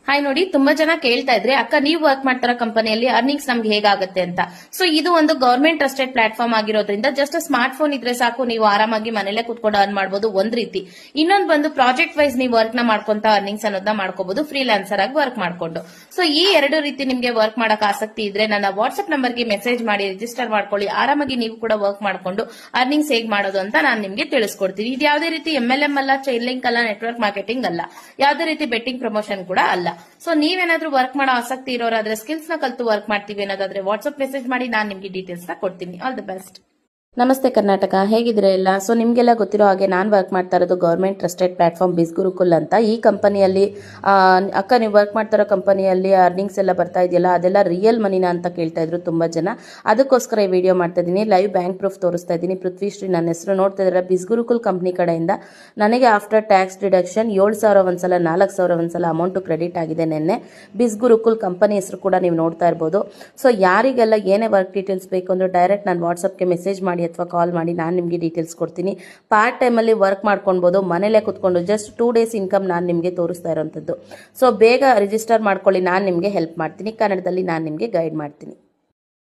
Hi ನೋಡಿ, ತುಂಬಾ ಜನ ಕೇಳ್ತಾ ಇದ್ರೆ ಅಕ್ಕ ನೀವು ವರ್ಕ್ ಮಾಡ್ತಾರ ಕಂಪನಿಯಲ್ಲಿ ಅರ್ನಿಂಗ್ಸ್ ನಮ್ಗೆ ಹೇಗಾಗುತ್ತೆ ಅಂತ. ಸೊ ಇದು ಒಂದು ಗವರ್ಮೆಂಟ್ ಟ್ರಸ್ಟೆಡ್ ಪ್ಲಾಟ್ಫಾರ್ಮ್ ಆಗಿರೋದ್ರಿಂದ ಜಸ್ಟ್ ಸ್ಮಾರ್ಟ್ ಫೋನ್ ಇದ್ರೆ ಸಾಕು, ನೀವು ಆರಾಮಾಗಿ ಮನೇಲೆ ಕುತ್ಕೊಂಡು ಅರ್ನ್ ಮಾಡಬಹುದು ಒಂದ್ ರೀತಿ. ಇನ್ನೊಂದು ಬಂದು ಪ್ರಾಜೆಕ್ಟ್ ವೈಸ್ ನೀವು ವರ್ಕ್ ನ ಮಾಡ್ಕೊಂತ ಅರ್ನಿಂಗ್ಸ್ ಅನ್ನೋದನ್ನ ಮಾಡ್ಕೋಬಹುದು ಫ್ರೀಲಾನ್ಸರ್ ಆಗಿ ವರ್ಕ್ ಮಾಡ್ಕೊಂಡು. ಸೊ ಈ ಎರಡು ರೀತಿ ನಿಮ್ಗೆ ವರ್ಕ್ ಮಾಡಕ್ ಆಸಕ್ತಿ ಇದ್ರೆ ನನ್ನ ವಾಟ್ಸ್ಆಪ್ ನಂಬರ್ಗೆ ಮೆಸೇಜ್ ಮಾಡಿ ರಿಜಿಸ್ಟರ್ ಮಾಡ್ಕೊಳ್ಳಿ. ಆರಾಮಾಗಿ ನೀವು ಕೂಡ ವರ್ಕ್ ಮಾಡ್ಕೊಂಡು ಅರ್ನಿಂಗ್ಸ್ ಹೇಗ್ ಮಾಡೋದು ಅಂತ ನಾನು ನಿಮ್ಗೆ ತಿಳಿಸ್ಕೊಡ್ತೀನಿ. ಇದು ಯಾವುದೇ ರೀತಿ MLM ಅಲ್ಲ, ಚೈನ್ ಲಿಂಕ್ ಅಲ್ಲ, ನೆಟ್ವರ್ಕ್ ಮಾರ್ಕೆಟಿಂಗ್ ಅಲ್ಲ, ಯಾವುದೇ ರೀತಿ ಬೆಟ್ಟಿಂಗ್ ಪ್ರಮೋಷನ್ ಕೂಡ ಅಲ್ಲ. ಸೊ ನೀವೇನಾದ್ರೂ ವರ್ಕ್ ಮಾಡೋ ಆಸಕ್ತಿ ಇರೋರಾದ್ರೆ, ಸ್ಕಿಲ್ಸ್ ನ ಕಲ್ತು ವರ್ಕ್ ಮಾಡ್ತೀವಿ ಅನ್ನೋದಾದ್ರೆ ವಾಟ್ಸ್ಆಪ್ ಮೆಸೇಜ್ ಮಾಡಿ, ನಾನು ನಿಮ್ಗೆ ಡೀಟೇಲ್ಸ್ ನ ಕೊಡ್ತೀನಿ. All the best. ನಮಸ್ತೆ ಕರ್ನಾಟಕ, ಹೇಗಿದ್ರೆ ಎಲ್ಲ? ಸೊ ನಿಮಗೆಲ್ಲ ಗೊತ್ತಿರೋ ಹಾಗೆ ನಾನು ವರ್ಕ್ ಮಾಡ್ತಾ ಇರೋದು ಗೌರ್ಮೆಂಟ್ ಟ್ರಸ್ಟೆಡ್ ಪ್ಲಾಟ್ಫಾರ್ಮ್ ಬಿಸ್ ಗುರುಕುಲ್ ಅಂತ. ಈ ಕಂಪನಿಯಲ್ಲಿ ಅಕ್ಕ ನೀವು ವರ್ಕ್ ಮಾಡ್ತಾ ಇರೋ ಕಂಪನಿಯಲ್ಲಿ ಅರ್ನಿಂಗ್ಸ್ ಎಲ್ಲ ಬರ್ತಾ ಇದೆಯಲ್ಲ, ಅದೆಲ್ಲ ರಿಯಲ್ ಮನಿನಾ ಅಂತ ಕೇಳ್ತಾ ಇದ್ರು ತುಂಬಾ ಜನ. ಅದಕ್ಕೋಸ್ಕರ ಈ ವಿಡಿಯೋ ಮಾಡ್ತಾ ಇದ್ದೀನಿ. ಲೈವ್ ಬ್ಯಾಂಕ್ ಪ್ರೂಫ್ ತೋರಿಸ್ತಾ ಇದ್ದೀನಿ. ಪೃಥ್ವಿಶ್ರೀ ನನ್ನ ಹೆಸರು. ನೋಡ್ತಾ ಇದ್ದಾರೆ ಬಿಸ್ ಗುರುಕುಲ್ ಕಂಪ್ನಿ ಕಡೆಯಿಂದ ನನಗೆ ಆಫ್ಟರ್ ಟ್ಯಾಕ್ಸ್ ಡಿಡಕ್ಷನ್ 7,000 ಒಂದ್ಸಲ, 4,000 ಒಂದ್ಸಲ ಅಮೌಂಟ್ ಕ್ರೆಡಿಟ್ ಆಗಿದೆ ನಿನ್ನೆ. ಬಿಸ್ ಗುರುಕುಲ್ ಕಂಪನಿ ಹೆಸರು ಕೂಡ ನೀವು ನೋಡ್ತಾ ಇರ್ಬೋದು. ಸೊ ಯಾರಿಗೆಲ್ಲ ಏನೇ ವರ್ಕ್ ಡೀಟೇಲ್ಸ್ ಬೇಕು ಅಂದ್ರೆ ಡೈರೆಕ್ಟ್ ನಾನು ವಾಟ್ಸ್ಆಪ್ಗೆ ಮೆಸೇಜ್ ಮಾಡಿ ಅಥವಾ ಕಾಲ್ ಮಾಡಿ, ನಾನು ನಿಮಗೆ ಡೀಟೇಲ್ಸ್ ಕೊಡ್ತೀನಿ. ಪಾರ್ಟ್ ಟೈಮಲ್ಲಿ ವರ್ಕ್ ಮಾಡ್ಕೊಳ್ಬೋದು, ಮನೇಲೆ ಕುತ್ಕೊಂಡು ಜಸ್ಟ್ 2 ಡೇಸ್ ಇನ್ಕಮ್ ನಾನು ನಿಮಗೆ ತೋರಿಸ್ತಾ ಇರೋಂಥದ್ದು. ಸೊ ಬೇಗ ರಿಜಿಸ್ಟರ್ ಮಾಡ್ಕೊಳ್ಳಿ, ನಾನು ನಿಮಗೆ ಹೆಲ್ಪ್ ಮಾಡ್ತೀನಿ. ಕನ್ನಡದಲ್ಲಿ ನಾನು ನಿಮಗೆ ಗೈಡ್ ಮಾಡ್ತೀನಿ.